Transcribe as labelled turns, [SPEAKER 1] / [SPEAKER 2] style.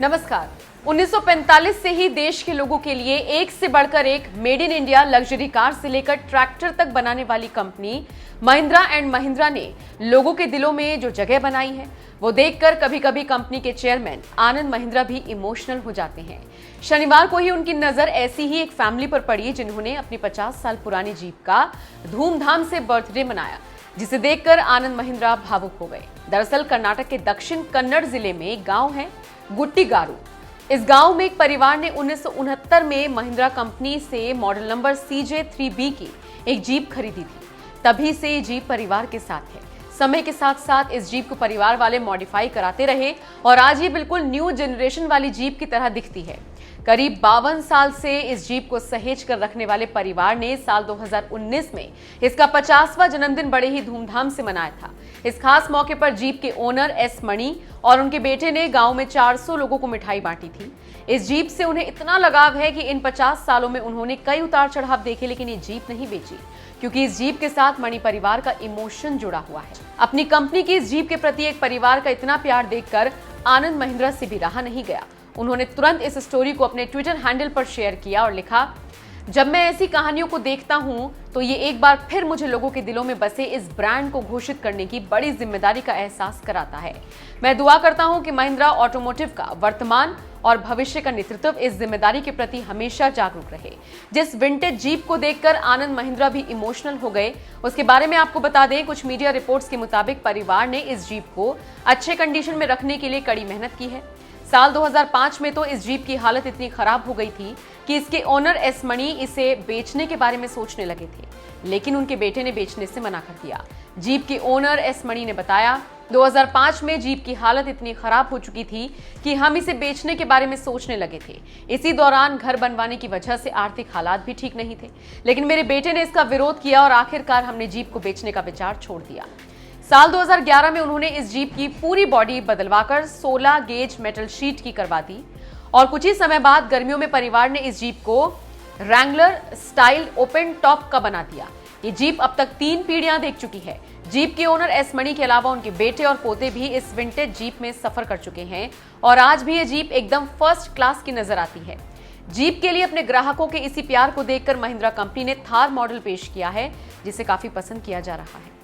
[SPEAKER 1] नमस्कार। 1945 से ही देश के लोगों के लिए एक से बढ़कर एक made in India luxury car से लेकर ट्रैक्टर तक बनाने वाली कंपनी महिंद्रा एंड महिंद्रा ने लोगों के दिलों में जो जगह बनाई है वो देखकर कभी कभी कंपनी के चेयरमैन आनंद महिंद्रा भी इमोशनल हो जाते हैं। शनिवार को ही उनकी नजर ऐसी ही एक फैमिली पर पड़ी जिन्होंने अपनी 50 साल पुरानी जीप का धूमधाम से बर्थडे मनाया, जिसे देखकर आनंद महिंद्रा भावुक हो गए। दरअसल कर्नाटक के दक्षिण कन्नड़ जिले में एक गांव है गुट्टीगारू। इस गांव में एक परिवार ने 1969 में महिंद्रा कंपनी से मॉडल नंबर CJ3B की एक जीप खरीदी थी। तभी से ये जीप परिवार के साथ है। समय के साथ साथ इस जीप को परिवार वाले मॉडिफाई कराते रहे और आज ये बिल्कुल न्यू जनरेशन वाली जीप की तरह दिखती है। करीब 52 साल से इस जीप को सहेज कर रखने वाले परिवार ने साल 2019 में इसका 50वां जन्मदिन बड़े ही धूमधाम से मनाया था। इस खास मौके पर जीप के ओनर एस मणि और उनके बेटे ने गांव में 400 लोगों को मिठाई बांटी थी। इस जीप से उन्हें इतना लगाव है कि इन 50 सालों में उन्होंने कई उतार चढ़ाव देखे, लेकिन ये जीप नहीं बेची, क्योंकि इस जीप के साथ मणि परिवार का इमोशन जुड़ा हुआ है। अपनी कंपनी की इस जीप के प्रति एक परिवार का इतना प्यार देखकर आनंद महिंद्रा से भी रहा नहीं गया। उन्होंने तुरंत इस स्टोरी को अपने ट्विटर हैंडल पर शेयर किया और लिखा, जब मैं ऐसी कहानियों को देखता हूं तो ये एक बार फिर मुझे लोगों के दिलों में बसे इस ब्रांड को घोषित करने की बड़ी जिम्मेदारी का एहसास कराता है। मैं दुआ करता हूं कि महिंद्रा ऑटोमोटिव का वर्तमान और भविष्य का नेतृत्व इस जिम्मेदारी के प्रति हमेशा जागरूक रहे। जिस विंटेज जीप को देखकर आनंद महिंद्रा भी इमोशनल हो गए, उसके बारे में आपको बता दें, कुछ मीडिया रिपोर्ट्स के मुताबिक परिवार ने इस जीप को अच्छे कंडीशन में रखने के लिए कड़ी मेहनत की है। साल 2005 में तो इस जीप की हालत इतनी खराब हो गई थी कि इसके ओनर एस मणि इसे बेचने के बारे में सोचने लगे थे, लेकिन उनके बेटे ने बेचने से मना कर दिया। जीप के ओनर एस मणि ने बताया, 2005 में जीप की हालत इतनी खराब हो चुकी थी कि हम इसे बेचने के बारे में सोचने लगे थे। इसी दौरान घर बनवाने की वजह से आर्थिक हालात भी ठीक नहीं थे, लेकिन मेरे बेटे ने इसका विरोध किया और आखिरकार हमने जीप को बेचने का विचार छोड़ दिया। साल 2011 में उन्होंने इस जीप की पूरी बॉडी बदलवाकर 16 गेज मेटल शीट की करवा दी और कुछ ही समय बाद गर्मियों में परिवार ने इस जीप को रैंगलर स्टाइल ओपन टॉप का बना दिया। ये जीप अब तक 3 पीढ़ियां देख चुकी है। जीप के ओनर एस मणि के अलावा उनके बेटे और पोते भी इस विंटेज जीप में सफर कर चुके हैं और आज भी ये जीप एकदम फर्स्ट क्लास की नजर आती है। जीप के लिए अपने ग्राहकों के इसी प्यार को देखकर महिंद्रा कंपनी ने थार मॉडल पेश किया है, जिसे काफी पसंद किया जा रहा है।